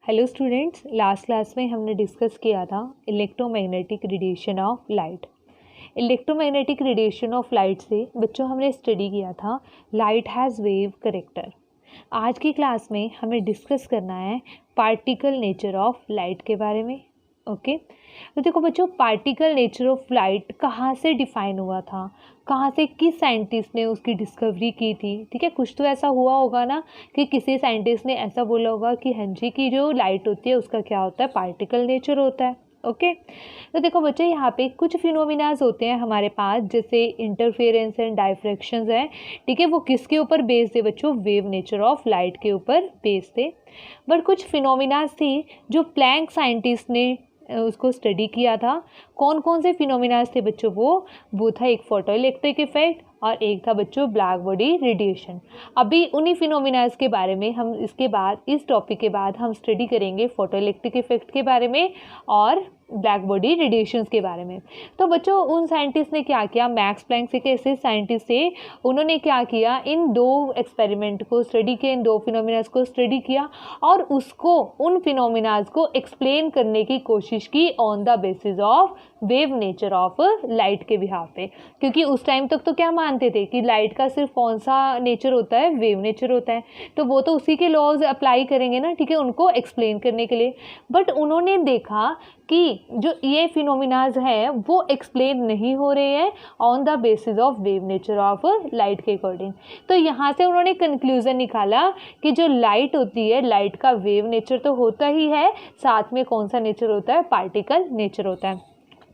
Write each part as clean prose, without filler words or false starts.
Hello students, last class में हमने discuss किया था electromagnetic radiation of light. Electromagnetic radiation of light से बच्चों हमने स्टडी किया था लाइट हैज़ वेव करेक्टर। आज की क्लास में हमें डिस्कस करना है पार्टिकल नेचर ऑफ लाइट के बारे में। ओके, तो देखो बच्चों, पार्टिकल नेचर ऑफ लाइट कहाँ से डिफाइन हुआ था, कहाँ से, किस साइंटिस्ट ने उसकी डिस्कवरी की थी। ठीक है, कुछ तो ऐसा हुआ होगा ना कि किसी साइंटिस्ट ने ऐसा बोला होगा कि हाँ जी की जो लाइट होती है उसका क्या होता है, पार्टिकल नेचर होता है। ओके, तो देखो बच्चों, यहाँ पे कुछ फिनोमिनाज होते हैं हमारे पास, जैसे इंटरफेरेंस एंड डायफ्रैक्शंस हैं। ठीक है, वो किसके ऊपर बेस्ड है बच्चों, वेव नेचर ऑफ लाइट के ऊपर बेस्ड थे। बट कुछ फिनोमिनाज थी जो प्लैंक साइंटिस्ट ने उसको स्टडी किया था। कौन कौन से फिनोमिनाज थे बच्चों, वो था एक फोटो इलेक्ट्रिक इफेक्ट और एक था बच्चों ब्लैक बॉडी रेडिएशन। अभी उन्हीं फिनोमिनाज के बारे में हम इसके बाद, इस टॉपिक के बाद हम स्टडी करेंगे फोटो इलेक्ट्रिक इफेक्ट के बारे में और ब्लैक बॉडी रेडिएशंस के बारे में। तो बच्चों, उन साइंटिस्ट ने क्या किया, मैक्स प्लैंक से कैसे साइंटिस्ट थे, उन्होंने क्या किया, इन दो एक्सपेरिमेंट को स्टडी किया, इन दो फिनोमिनाज को स्टडी किया और उसको, उन फिनोमिनाज को एक्सप्लेन करने की कोशिश की on the basis of wave nature of light के बिहाफ पे। क्योंकि उस टाइम तक तो क्या मानते थे कि लाइट का सिर्फ कौन सा नेचर होता है, वेव नेचर होता है, तो वो तो उसी के लॉज अप्लाई करेंगे ना, ठीक है, उनको एक्सप्लेन करने के लिए। बट उन्होंने देखा कि जो ये फिनोमिनाज हैं वो एक्सप्लेन नहीं हो रहे हैं on the basis of wave nature of light के अकॉर्डिंग। तो यहाँ से उन्होंने कंक्लूजन निकाला कि जो लाइट होती है, लाइट का वेव नेचर तो होता ही है, साथ में कौन सा नेचर होता है, पार्टिकल नेचर होता है।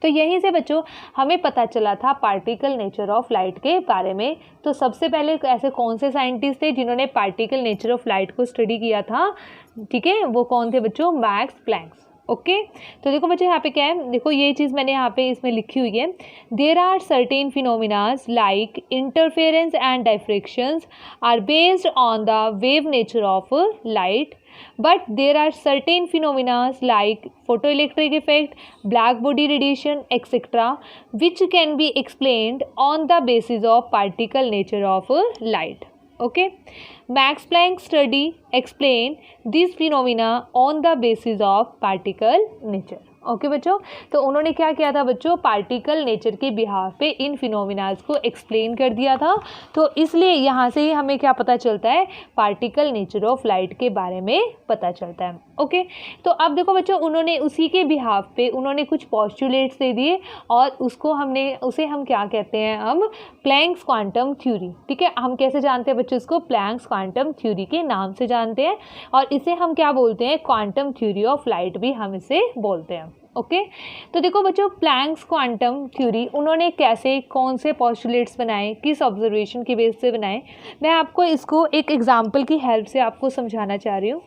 तो यहीं से बच्चों हमें पता चला था पार्टिकल नेचर ऑफ लाइट के बारे में। तो सबसे पहले ऐसे कौन से साइंटिस्ट थे जिन्होंने पार्टिकल नेचर ऑफ लाइट को स्टडी किया था, ठीक है, वो कौन थे बच्चों, मैक्स प्लैंक। ओके, तो देखो बच्चों यहाँ पे क्या है, देखो ये चीज़ मैंने यहाँ पे इसमें लिखी हुई है। There are certain phenomenas like interference and diffractions are based on the wave nature of light, but there are certain phenomena like photoelectric effect, black body radiation, etc., which can be explained on the basis of particle nature of light. Okay, Max Planck study explained these phenomena on the basis of particle nature. Okay बच्चों, तो उन्होंने क्या किया था बच्चों, particle nature के behalf पे इन phenomenas को एक्सप्लेन कर दिया था। तो इसलिए यहाँ से ही हमें क्या पता चलता है, पार्टिकल नेचर ऑफ लाइट के बारे में पता चलता है। ओके, तो अब देखो बच्चों, उन्होंने उसी के बिहाफ पे उन्होंने कुछ पॉस्टुलेट्स दे दिए और उसे हम क्या कहते हैं, हम प्लैंक्स क्वांटम थ्योरी। ठीक है, हम कैसे जानते हैं बच्चों इसको, प्लैंक्स क्वांटम थ्योरी के नाम से जानते हैं और इसे हम क्या बोलते हैं, क्वांटम थ्योरी ऑफ लाइट भी हम इसे बोलते हैं। ओके, तो देखो बच्चों, प्लैंक्स क्वांटम थ्योरी उन्होंने कैसे, कौन से पॉस्टुलेट्स बनाए, किस ऑब्जर्वेशन की बेस से बनाए, मैं आपको इसको एक एग्जांपल की हेल्प से आपको समझाना चाह रही हूँ।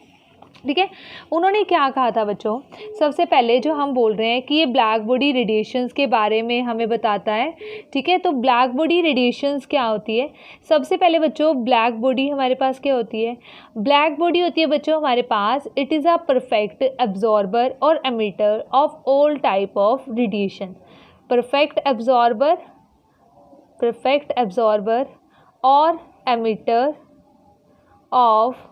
ठीक है, उन्होंने क्या कहा था बच्चों, सबसे पहले जो हम बोल रहे हैं कि ये ब्लैक बॉडी रेडिएशंस के बारे में हमें बताता है। ठीक है, तो ब्लैक बॉडी रेडिएशंस क्या होती है, सबसे पहले बच्चों ब्लैक बॉडी हमारे पास क्या होती है, ब्लैक बॉडी होती है बच्चों हमारे पास, it is a perfect absorber और emitter of all type of radiation. Perfect absorber और emitter of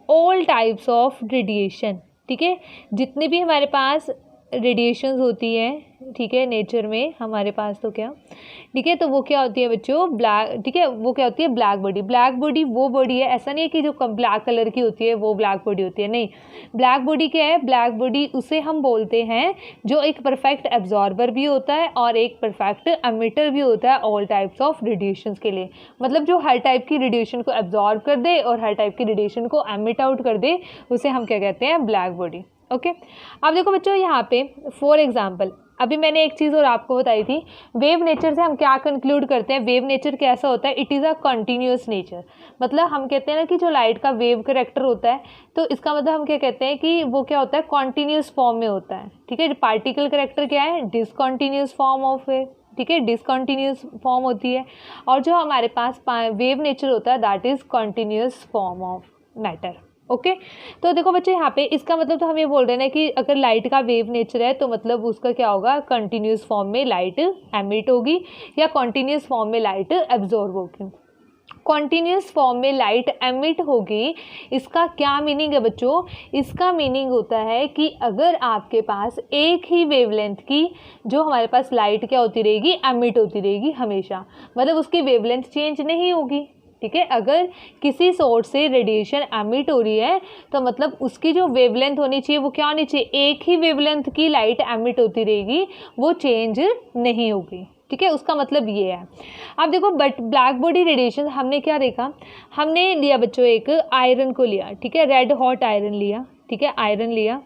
all types of radiation. ठीक है, जितने भी हमारे पास रेडिएशंस होती हैं, ठीक है, नेचर में हमारे पास तो क्या, ठीक है, तो वो क्या होती है बच्चों, ब्लैक, ठीक है, वो क्या होती है, ब्लैक बॉडी। ब्लैक बॉडी वो बॉडी है, ऐसा नहीं है कि जो ब्लैक कलर की होती है वो ब्लैक बॉडी होती है, नहीं। ब्लैक बॉडी क्या है, ब्लैक बॉडी उसे हम बोलते हैं जो एक परफेक्ट एब्जॉर्बर भी होता है और एक परफेक्ट एमिटर भी होता है ऑल टाइप्स ऑफ रेडिएशंस के लिए। मतलब जो हर टाइप की रेडिएशन को एब्जॉर्ब कर दे और हर टाइप की रेडिएशन को एमिट आउट कर दे, उसे हम क्या कहते हैं, ब्लैक बॉडी। ओके, अब देखो बच्चों यहाँ पे फॉर एग्जांपल, अभी मैंने एक चीज़ और आपको बताई थी, वेव नेचर से हम क्या कंक्लूड करते हैं, वेव नेचर कैसा होता है, it is a continuous nature. मतलब हम कहते हैं ना कि जो लाइट का वेव करेक्टर होता है, तो इसका मतलब हम क्या कहते हैं कि वो क्या होता है, कॉन्टीन्यूस फॉर्म में होता है। ठीक है, पार्टिकल करेक्टर क्या है, डिसकॉन्टीन्यूस फॉर्म ऑफ वेव। ठीक है, डिसकॉन्टीन्यूस फॉर्म होती है, और जो हमारे पास वेव नेचर होता है that is continuous form of matter. Okay, तो देखो बच्चे यहाँ पे इसका मतलब तो हम ये बोल रहे हैं कि अगर लाइट का वेव नेचर है तो मतलब उसका क्या होगा, कंटिन्यूस फॉर्म में लाइट एमिट होगी या कंटिन्यूस फॉर्म में लाइट एब्जॉर्ब होगी। कॉन्टीन्यूस फॉर्म में लाइट एमिट होगी, इसका क्या मीनिंग है बच्चों? इसका मीनिंग होता है कि अगर आपके पास एक ही वेवलेंथ की जो हमारे पास लाइट क्या होती रहेगी, एमिट होती रहेगी हमेशा, मतलब उसकी वेवलेंथ चेंज नहीं होगी। ठीक है, अगर किसी सोर्स से रेडिएशन एमिट हो रही है तो मतलब उसकी जो वेवलेंथ होनी चाहिए वो क्या होनी चाहिए, एक ही वेवलेंथ की लाइट एमिट होती रहेगी, वो चेंज नहीं होगी। ठीक है, उसका मतलब ये है। अब देखो बट ब्लैक बॉडी रेडिएशन हमने क्या देखा, हमने लिया बच्चों एक आयरन को लिया, ठीक है, रेड हॉट आयरन लिया, ठीक है, आयरन लिया,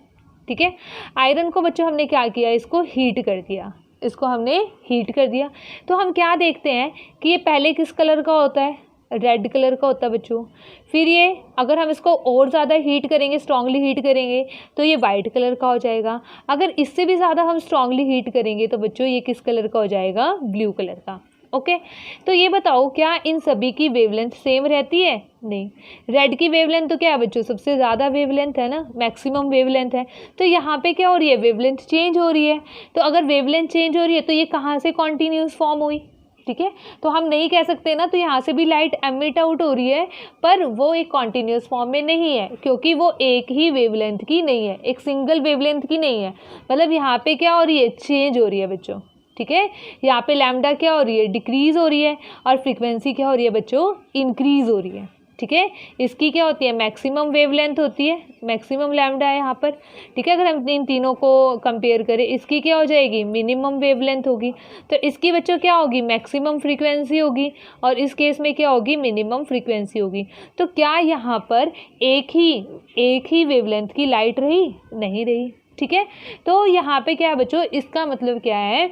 ठीक है, आयरन को बच्चों हमने क्या किया, इसको हीट कर दिया, इसको हमने हीट कर दिया। तो हम क्या देखते हैं कि ये पहले किस कलर का होता है, रेड कलर का होता है बच्चों। फिर ये अगर हम इसको और ज़्यादा हीट करेंगे, स्ट्रांगली हीट करेंगे तो ये वाइट कलर का हो जाएगा। अगर इससे भी ज़्यादा हम स्ट्रांगली हीट करेंगे तो बच्चों ये किस कलर का हो जाएगा, ब्लू कलर का। ओके, तो ये बताओ क्या इन सभी की वेवलेंथ सेम रहती है? नहीं। रेड की वेवलेंथ तो क्या है बच्चों, सबसे ज़्यादा वेवलेंथ है ना, मैक्सिमम वेवलेंथ है। तो यहाँ पे क्या हो रही है, वेवलेंथ चेंज हो रही है। तो अगर वेवलेंथ चेंज हो रही है तो ये कहाँ से कॉन्टीन्यूस फॉर्म हुई? ठीक है, तो हम नहीं कह सकते ना, तो यहाँ से भी लाइट एमिट आउट हो रही है पर वो एक कॉन्टीन्यूस फॉर्म में नहीं है, क्योंकि वो एक ही वेवलेंथ की नहीं है, एक सिंगल वेवलेंथ की नहीं है। मतलब यहाँ पे क्या हो रही है, चेंज हो रही है बच्चों। ठीक है, यहाँ पे लैम्डा क्या हो रही है, डिक्रीज हो रही है, और फ्रीक्वेंसी क्या हो रही है बच्चों, इंक्रीज हो रही है। ठीक है, इसकी क्या होती है, मैक्सिमम वेवलेंथ होती है, मैक्सिमम लैम्डा है यहाँ पर। ठीक है, अगर हम इन तीनों को कंपेयर करें, इसकी क्या हो जाएगी, मिनिमम वेवलेंथ होगी। तो इसकी बच्चों क्या होगी, मैक्सिमम फ्रीक्वेंसी होगी, और इस केस में क्या होगी, मिनिमम फ्रीक्वेंसी होगी। तो क्या यहाँ पर एक ही वेवलेंथ की लाइट रही? नहीं रही। ठीक है, तो यहाँ पे क्या है बच्चों, इसका मतलब क्या है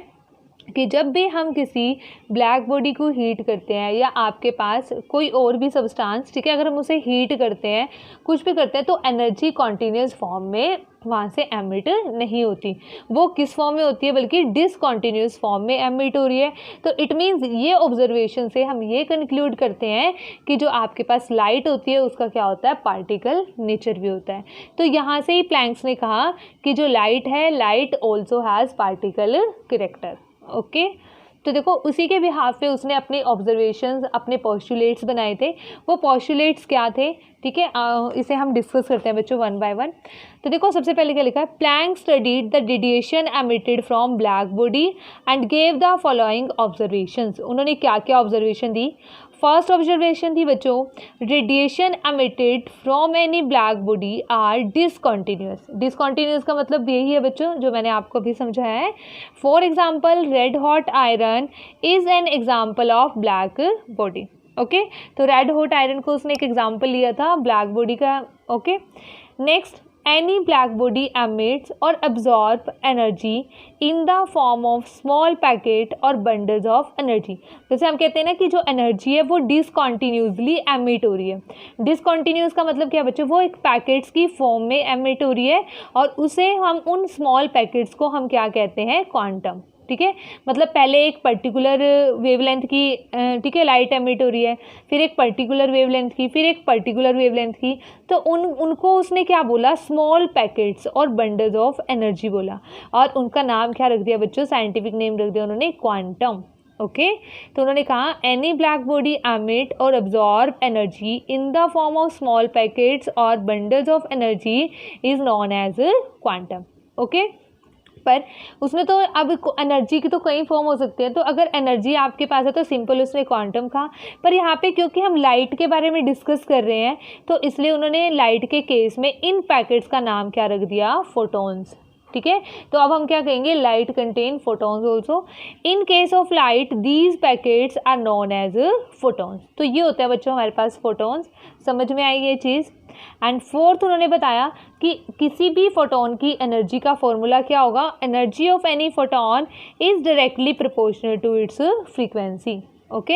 कि जब भी हम किसी ब्लैक बॉडी को हीट करते हैं, या आपके पास कोई और भी सब्सटेंस, ठीक है, अगर हम उसे हीट करते हैं, कुछ भी करते हैं, तो एनर्जी कॉन्टीन्यूस फॉर्म में वहाँ से एमिट नहीं होती। वो किस फॉर्म में होती है, बल्कि डिसकॉन्टीन्यूस फॉर्म में एमिट हो रही है। तो इट मीन्स ये ऑब्जर्वेशन से हम ये कंक्लूड करते हैं कि जो आपके पास लाइट होती है उसका क्या होता है, पार्टिकल नेचर भी होता है। तो यहाँ से ही प्लैंक्स ने कहा कि जो लाइट है, light also has particle character. Okay, तो देखो उसी के बिहाफ पे उसने अपने ऑब्जर्वेशंस, अपने पोस्टुलेट्स बनाए थे। वो पोस्टुलेट्स क्या थे, ठीक है, इसे हम डिस्कस करते हैं बच्चों वन बाय वन। तो देखो सबसे पहले क्या लिखा है, Planck studied the radiation emitted from black body and gave the following observations. उन्होंने क्या क्या ऑब्जर्वेशन दी? फर्स्ट ऑब्जर्वेशन थी बच्चों, radiation emitted from any black body are discontinuous. Discontinuous का मतलब यही है बच्चों जो मैंने आपको अभी समझाया है। For example red hot iron is an example of black body. Okay, तो रेड हॉट आयरन को उसने एक एग्जाम्पल लिया था ब्लैक बॉडी का। Okay, next, any black body emits or absorb energy in the form of small packet or bundles of energy। जैसे हम कहते हैं ना कि जो एनर्जी है वो डिसकॉन्टीन्यूसली एमिट हो रही है। डिसकॉन्टीन्यूस का मतलब क्या है बच्चों, वो एक पैकेट्स की फॉर्म में एमिट हो रही है, और उसे हम उन स्मॉल पैकेट्स को हम क्या कहते हैं, क्वांटम। ठीक है, मतलब पहले एक पर्टिकुलर वेवलेंथ की, ठीक है, लाइट एमिट हो रही है, फिर एक पर्टिकुलर वेवलेंथ की, फिर एक पर्टिकुलर वेवलेंथ की, तो उनको उसने क्या बोला, स्मॉल पैकेट्स और बंडल्स ऑफ एनर्जी बोला, और उनका नाम क्या रख दिया बच्चों, साइंटिफिक नेम रख दिया उन्होंने, क्वांटम। ओके, तो उन्होंने कहा एनी ब्लैक बॉडी एमिट और absorb energy in the form of small packets और bundles of energy is known as quantum. Okay, पर उसमें तो अब एनर्जी की तो कई फॉर्म हो सकती है, तो अगर एनर्जी आपके पास है तो सिंपल उसने क्वांटम कहा। पर यहाँ पे क्योंकि हम लाइट के बारे में डिस्कस कर रहे हैं तो इसलिए उन्होंने लाइट के केस में इन पैकेट्स का नाम क्या रख दिया, फोटॉन्स। ठीक है, तो अब हम क्या कहेंगे, light contain photons also. In case of light these packets are known as photons. तो ये होता है बच्चों हमारे पास फोटॉन्स। समझ में आई ये चीज़। एंड फोर्थ उन्होंने बताया कि किसी भी फोटोन की एनर्जी का फॉर्मूला क्या होगा, energy of any photon is directly proportional to its frequency. Okay,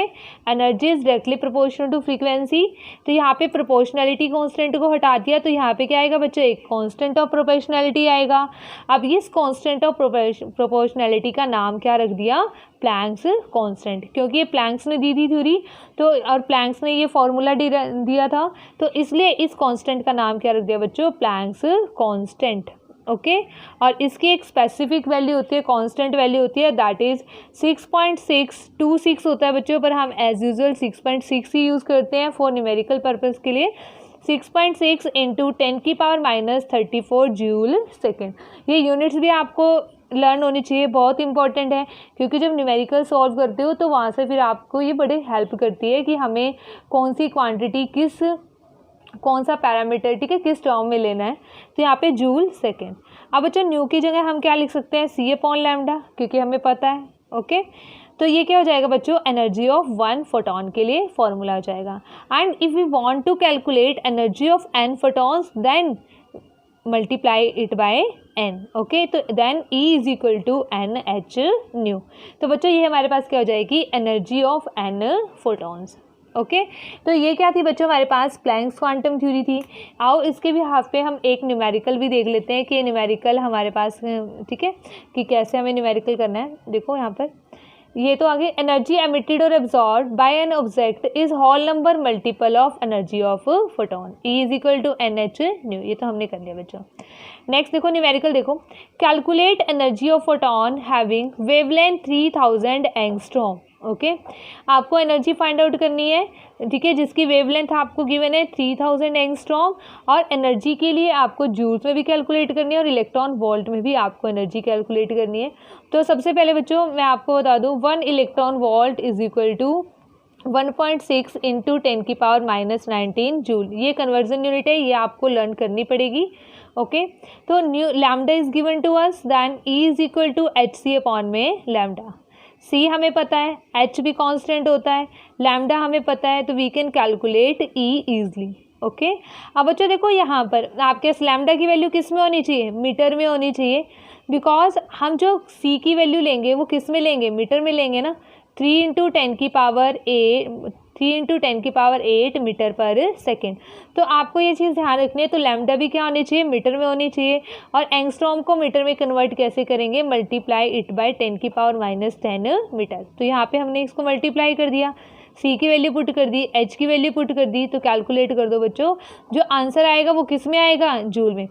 energy is directly proportional to frequency. तो यहाँ पे प्रोपोर्शनैलिटी कांस्टेंट को हटा दिया तो यहाँ पे क्या आएगा बच्चों, एक कांस्टेंट ऑफ प्रोपोर्शनैलिटी आएगा। अब इस कांस्टेंट ऑफ प्रोपोर्शनैलिटी का नाम क्या रख दिया, प्लैंक्स कांस्टेंट, क्योंकि ये प्लैंक्स ने दी थी थ्योरी, तो और प्लैंक्स ने ये फॉर्मूला दिया था, तो इसलिए इस कांस्टेंट का नाम क्या रख दिया बच्चों, प्लैंक्स कांस्टेंट। ओके और इसकी एक स्पेसिफिक वैल्यू होती है, कांस्टेंट वैल्यू होती है, दैट इज़ 6.626 होता है बच्चों, पर हम एज यूजुअल 6.6 ही यूज़ करते हैं फॉर न्यूमेरिकल पर्पज़ के लिए। 6.6 इंटू 10⁻34 जूल सेकेंड। ये यूनिट्स भी आपको लर्न होनी चाहिए, बहुत इंपॉर्टेंट है, क्योंकि जब न्यूमेरिकल सॉल्व करते हो तो वहाँ से फिर आपको ये बड़े हेल्प करती है कि हमें कौन सी क्वांटिटी कौन सा पैरामीटर, ठीक है, किस टर्म में लेना है। तो यहाँ पे जूल सेकेंड। अब बच्चों न्यू की जगह हम क्या लिख सकते हैं, C/λ, क्योंकि हमें पता है। ओके तो ये क्या हो जाएगा बच्चों, एनर्जी ऑफ 1 फोटोन के लिए फॉर्मूला हो जाएगा। And if we want to calculate energy of n photons then multiply it by n। Okay तो then E is equal to NH nu. तो बच्चों ये हमारे पास क्या हो जाएगी, energy of n photons. Okay तो ये क्या थी बच्चों, हमारे पास प्लैंक्स क्वांटम थ्योरी थी। आओ इसके भी हाफ पे हम एक न्यूमेरिकल भी देख लेते हैं कि न्यूमेरिकल हमारे पास, ठीक है, कि कैसे हमें न्यूमेरिकल करना है। देखो यहाँ पर ये तो आगे, एनर्जी एमिटेड और absorb by an object is whole number multiple of energy of photon, E is equal to NH nu. ये तो हमने कर लिया बच्चों। नेक्स्ट देखो न्यूमेरिकल, देखो calculate energy of photon having wavelength 3000 angstrom. Okay आपको एनर्जी फाइंड आउट करनी है, ठीक है, जिसकी वेवलेंथ आपको गिवन है 3000 एंगस्ट्रॉम, और एनर्जी के लिए आपको जूल्स में भी कैलकुलेट करनी है और इलेक्ट्रॉन वोल्ट में भी आपको एनर्जी कैलकुलेट करनी है। तो सबसे पहले बच्चों मैं आपको बता दूं, 1 electron volt is equal to 1.6 into 10⁻⁻19 joule. ये कन्वर्जन यूनिट है, ये आपको लर्न करनी पड़ेगी। ओके तो nu lambda is given to us, then E is equal to HC upon में लैम्डा। C हमें पता है, H भी कांस्टेंट होता है, लैम्डा हमें पता है, तो we can calculate E easily. Okay अब बच्चों देखो यहाँ पर आपके लैम्डा की वैल्यू किस में होनी चाहिए, मीटर में होनी चाहिए, बिकॉज हम जो C की वैल्यू लेंगे वो किस में लेंगे, मीटर में लेंगे ना। 3 इंटू 10⁸ मीटर पर सेकेंड। तो आपको ये चीज़ ध्यान रखनी है, तो लैम्डा भी क्या होनी चाहिए, मीटर में होनी चाहिए। और एंगस्ट्रॉम को मीटर में कन्वर्ट कैसे करेंगे, मल्टीप्लाई इट बाय 10⁻⁻10 मीटर। तो यहाँ पे हमने इसको मल्टीप्लाई कर दिया, C की वैल्यू पुट कर दी, H की वैल्यू पुट कर दी, तो कैलकुलेट कर दो बच्चों, जो आंसर आएगा वो किस में आएगा, जूल में।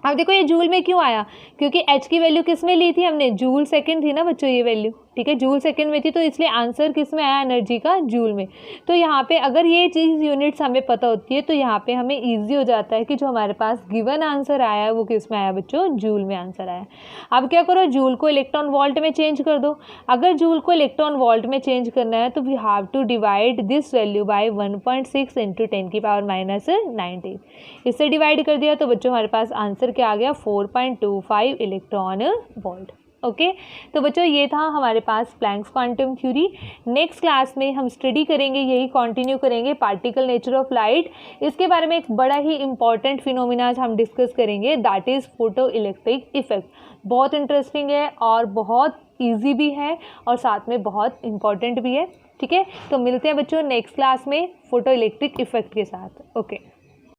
अब देखो ये जूल में क्यों आया, क्योंकि H की वैल्यू किस में ली थी हमने, जूल सेकंड थी ना बच्चों ये वैल्यू, ठीक है, जूल सेकंड में थी, तो इसलिए आंसर किस में आया, एनर्जी का, जूल में। तो यहाँ पे अगर ये चीज़ यूनिट्स हमें पता होती है तो यहाँ पे हमें इजी हो जाता है कि जो हमारे पास गिवन आंसर आया है वो किस में आया बच्चों, जूल में आंसर आया। अब क्या करो, जूल को इलेक्ट्रॉन वोल्ट में चेंज कर दो। अगर जूल को इलेक्ट्रॉन वोल्ट में चेंज करना है तो we have to divide this value by 1.6 into 10⁻⁻19। इससे डिवाइड कर दिया तो बच्चों हमारे पास आंसर क्या आ गया, 4.25 इलेक्ट्रॉन वोल्ट। ओके तो बच्चों ये था हमारे पास Planck's quantum theory. Next class में हम स्टडी करेंगे, यही कंटिन्यू करेंगे, पार्टिकल नेचर ऑफ लाइट। इसके बारे में एक बड़ा ही इंपॉर्टेंट फिनोमिना हम डिस्कस करेंगे, that is photo electric effect. बहुत इंटरेस्टिंग है और बहुत ईजी भी है और साथ में बहुत इंपॉर्टेंट भी है, ठीक है। तो मिलते हैं बच्चों नेक्स्ट क्लास में फोटो इलेक्ट्रिक इफेक्ट के साथ। ओके।